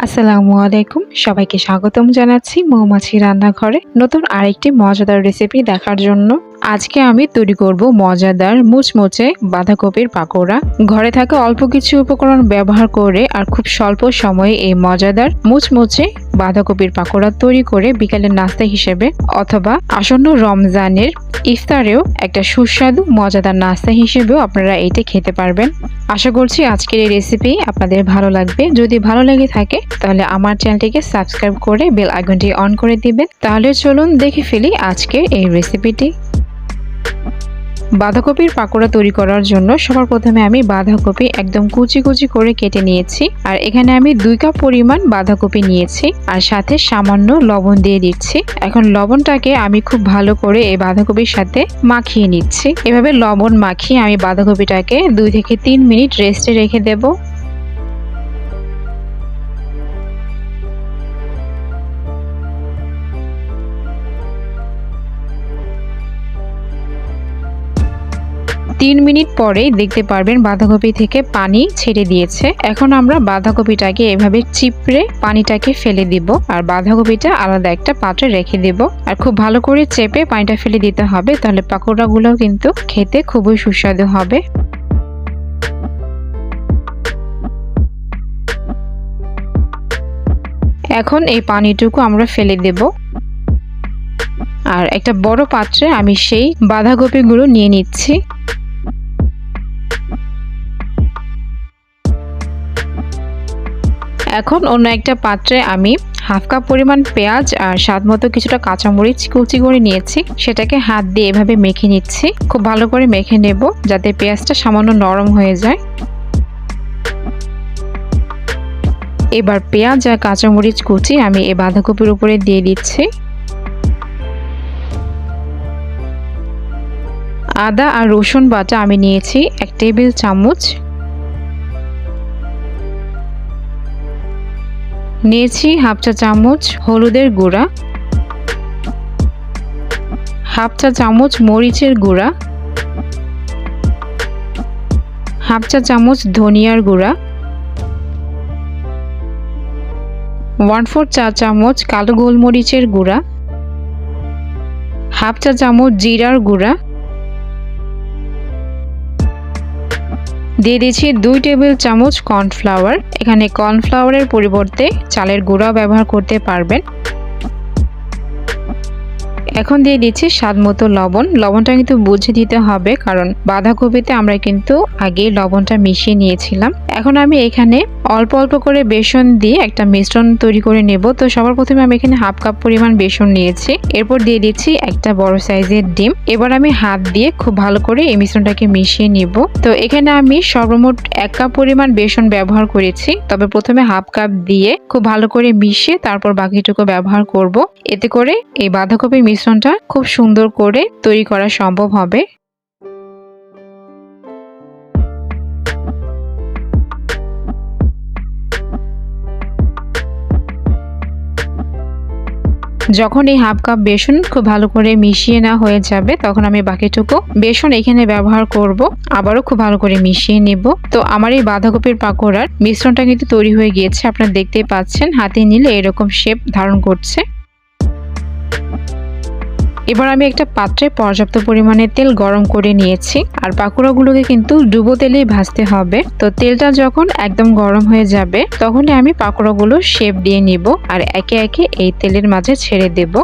আসসালামু আলাইকুম, সবাইকে স্বাগতম জানাচ্ছি মৌমাছি রান্নাঘরে নতুন আরেকটি মজাদার রেসিপি দেখার জন্য। আজকে আমি তৈরি করব মজাদার মুচমুচে বাঁধাকপির পাকোড়া। ঘরে থাকা অল্প কিছু উপকরণ ব্যবহার করে আর খুব স্বল্প সময়ে এই মজাদার মুচমুচে বাঁধাকপির পাকোড়া তৈরি করে বিকালের নাস্তা হিসেবে অথবা আসন্ন রমজানের ইফতারেও একটা সুস্বাদু মজাদার নাস্তা হিসেবেও আপনারা এটা খেতে পারবেন। আশা করছি আজকের এই রেসিপি আপনাদের ভালো লাগবে। যদি ভালো লেগে থাকে তাহলে আমার চ্যানেলটিকে সাবস্ক্রাইব করে বেল আইকনটি অন করে দিবেন। তাহলে চলুন দেখে ফেলি আজকের এই রেসিপিটি। বাঁধাকপির পাকোড়া তৈরি করার জন্য সবার প্রথমে আমি বাঁধাকপি একদম কুচি কুচি করে কেটে নিয়েছি। আর এখানে আমি 2 কাপ পরিমাণ বাঁধাকপি নিয়েছি আর সাথে সামান্য লবণ দিয়ে দিচ্ছি। এখন লবণটাকে আমি খুব ভালো করে এই বাঁধাকপির সাথে মাখিয়ে নিচ্ছি। এভাবে লবণ মাখিয়ে আমি বাঁধাকপিটাকে 2 থেকে 3 মিনিট রেস্টে রেখে দেব। তিন মিনিট পরেই দেখতে পারবেন বাঁধাকপি থেকে পানি ছেড়ে দিয়েছে। এখন আমরা বাঁধাকপিটাকে এভাবে চিপড়ে পানিটাকে ফেলে দিব আর বাঁধাকপিটা আলাদা একটা পাত্রে রেখে দেব। আর খুব ভালো করে চেপে পানিটা ফেলে দিতে হবে, তাহলে পাকোড়াগুলো কিন্তু খেতে খুবই সুস্বাদু হবে। এখন এই পানিটুকু আমরা ফেলে দেব আর একটা বড় পাত্রে আমি সেই বাঁধাকপিগুলো নিয়ে নিচ্ছি। এখন অন্য একটা পাত্রে আমি হাফ কাপ পরিমাণ পেঁয়াজ আর স্বাদ মতো কিছুটা কাঁচামরিচ কুচি করে নিয়েছি। সেটাকে হাত দিয়ে এভাবে মেখে নিচ্ছি। খুব ভালো করে মেখে নেব যাতে পেঁয়াজটা সামান্য নরম হয়ে যায়। এবার পেঁয়াজ আর কাঁচামরিচ কুচি আমি এই বাঁধাকপির উপরে দিয়ে দিচ্ছি। আদা আর রসুন বাটা আমি নিয়েছি 1 টেবিল চামচ। নিয়েছি হাফ চা চামচ হলুদের গুঁড়া, হাফ চা চামচ মরিচের গুঁড়া, হাফ চা চামচ ধনিয়ার গুঁড়া, 1/4 চা চামচ কালো গোলমরিচের গুঁড়া, হাফ চা চামচ জিরার গুঁড়া, দিয়ে দিচ্ছি 2 টেবিল চামচ কর্নফ্লাওয়ার। এখানে কর্নফ্লাওয়ারের পরিবর্তে চালের গুঁড়া ব্যবহার করতে পারবেন। এখন দিয়ে দিচ্ছি স্বাদ মতো লবণ। লবণটা কিন্তু বুঝে দিতে হবে, কারণ বাঁধাকপিতে আমরা কিন্তু আগে লবণটা মিশিয়ে নিয়েছিলাম। এখন আমি এখানে অল্প অল্প করে বেসন দিয়ে একটা মিশ্রণ তৈরি করে নেব। তো সবার প্রথমে আমি এখানে হাফ কাপ পরিমাণ বেসন নিয়েছি। এরপর দিয়ে দিচ্ছি একটা বড় সাইজের ডিম। এবার আমি হাত দিয়ে খুব ভালো করে এই মিশ্রণটাকে মিশিয়ে নিব। তো এখানে আমি সর্বমোট 1 কাপ পরিমাণ বেসন ব্যবহার করেছি, তবে প্রথমে হাফ কাপ দিয়ে খুব ভালো করে মিশিয়ে তারপর বাকিটুকু ব্যবহার করব। এতে করে এই বাঁধাকপির মিশ্রণটা খুব সুন্দর করে তৈরি করা সম্ভব হবে। যখন এই হাফ কাপ বেসন খুব ভালো করে মিশিয়ে না হয়ে যাবে, তখন আমি বাকিটুকু বেসন এখানে ব্যবহার করব। আবারও খুব ভালো করে মিশিয়ে নেব। তো আমার এই বাঁধাকপির পাকোড়ার মিশ্রণটা কিন্তু তৈরি হয়ে গিয়েছে। আপনারা দেখতেই পাচ্ছেন হাতে নিলে এরকম শেপ ধারণ করছে। এবার আমি একটা পাত্রে পর্যাপ্ত পরিমাণে তেল গরম করে নিয়েছি আর পাকোড়াগুলোকে কিন্তু ডুবো তেলেই ভাজতে হবে। তো তেলটা যখন একদম গরম হয়ে যাবে তখনই আমি পাকোড়াগুলো শেপ দিয়ে নিব আর একে একে এই তেলের মাঝে ছেড়ে দেব।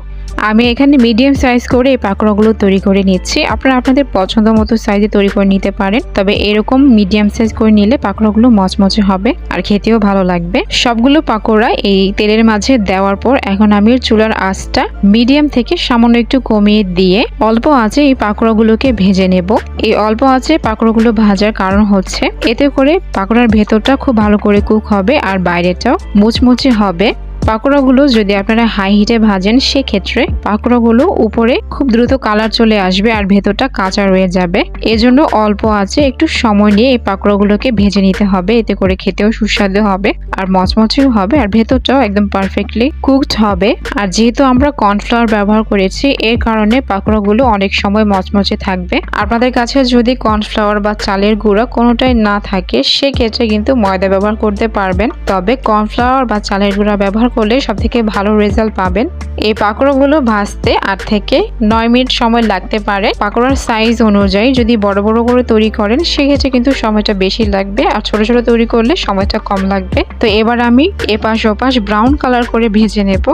আমি এখানে মিডিয়াম সাইজ করে এই পাকোড়াগুলো তৈরি করে নিচ্ছি। আপনারা আপনাদের পছন্দ মতো সাইজে তৈরি করে নিতে পারেন, তবে এরকম মিডিয়াম সাইজ করে নিলে পাকোড়াগুলো মচমচে হবে আর খেতেও ভালো লাগবে। সবগুলো পাকোড়া এই তেলের মাঝে দেওয়ার পর এখন আমি চুলার আঁচটা মিডিয়াম থেকে সামান্য একটু কমিয়ে দিয়ে অল্প আঁচে এই পাকোড়াগুলোকে ভেজে নেব। এই অল্প আঁচে পাকোড়াগুলো ভাজার কারণ হচ্ছে এতে করে পাকোড়ার ভেতরটা খুব ভালো করে কুক হবে আর বাইরেটাও মুচমুচে হবে। পাকোড়াগুলো যদি আপনারা হাই হিটে ভাজেন সেক্ষেত্রে পাকোড়াগুলো উপরে খুব দ্রুত কালার চলে আসবে আর ভেতরটা কাঁচা রয়ে যাবে। এজন্য অল্প আছে একটু সময় নিয়ে এই পাকোড়াগুলোকে ভেজে নিতে হবে, এতে করে খেতেও সুস্বাদু হবে আর মচমচেও হবে আর ভেতরটাও একদম পারফেক্টলি কুকড হবে। আর যেহেতু আমরা কর্নফ্লাওয়ার ব্যবহার করেছি এর কারণে পাকোড়াগুলো অনেক সময় মচমচে থাকবে। আপনাদের কাছে যদি কর্নফ্লাওয়ার বা চালের গুঁড়া কোনোটাই না থাকে সেক্ষেত্রে কিন্তু ময়দা ব্যবহার করতে পারবেন, তবে কর্নফ্লাওয়ার বা চালের গুঁড়া ব্যবহার করলে সবথেকে ভালো রেজাল্ট পাবেন। এই পাকোড়াগুলো ভাজতে 8 থেকে 9 মিনিট সময় লাগতে পারে। পাকোড়ার সাইজ অনুযায়ী যদি বড় বড় করে তৈরি করেন সেক্ষেত্রে কিন্তু সময়টা বেশি লাগবে, আর ছোট ছোট তৈরি করলে সময়টা কম লাগবে। তো এবার আমি এপাশ ওপাশ ব্রাউন কালার করে ভেজে নেব।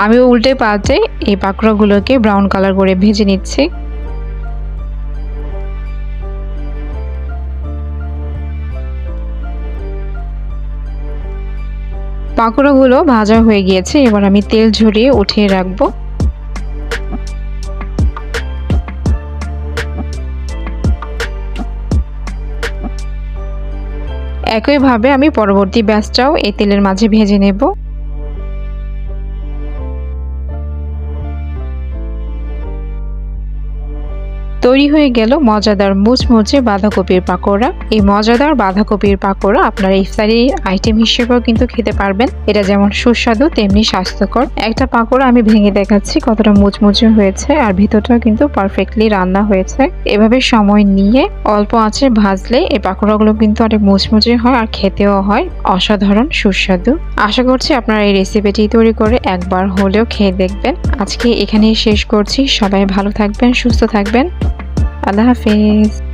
আমি উল্টে পাল্টে এই পাকোড়াগুলোকে ব্রাউন কালার করে ভেজে নিচ্ছি। পাকোড়াগুলো ভাজা হয়ে গিয়েছে, এবার আমি তেল ঝরিয়ে উঠিয়ে রাখবো। একইভাবে আমি পরবর্তী ব্যাচটাও এই তেলের মাঝে ভেজে নেব। তৈরি হয়ে গেল মজাদার মুচমুচে বাঁধাকপির পাকোড়া। এই মজাদার বাঁধাকপির পাকোড়া আপনারা ইফতারি আইটেম হিসেবেও কিন্তু খেতে পারবেন। এটা যেমন সুস্বাদু তেমনি স্বাস্থ্যকর। একটা পাকোড়া আমি ভেঙে দেখাচ্ছি কতটা মুচমুচে হয়েছে আর ভিতরটাও কিন্তু পারফেক্টলি রান্না হয়েছে। এভাবে সময় নিয়ে অল্প আঁচে ভাজলে এই পাকোড়াগুলো কিন্তু অনেক মুচমুচে হয় আর খেতেও হয় অসাধারণ সুস্বাদু। আশা করছি আপনারা এই রেসিপিটি তৈরি করে একবার হলেও খেয়ে দেখবেন। আজকে এখানেই শেষ করছি। সবাই ভালো থাকবেন, সুস্থ থাকবেন। আল্লাহ হাফেজ।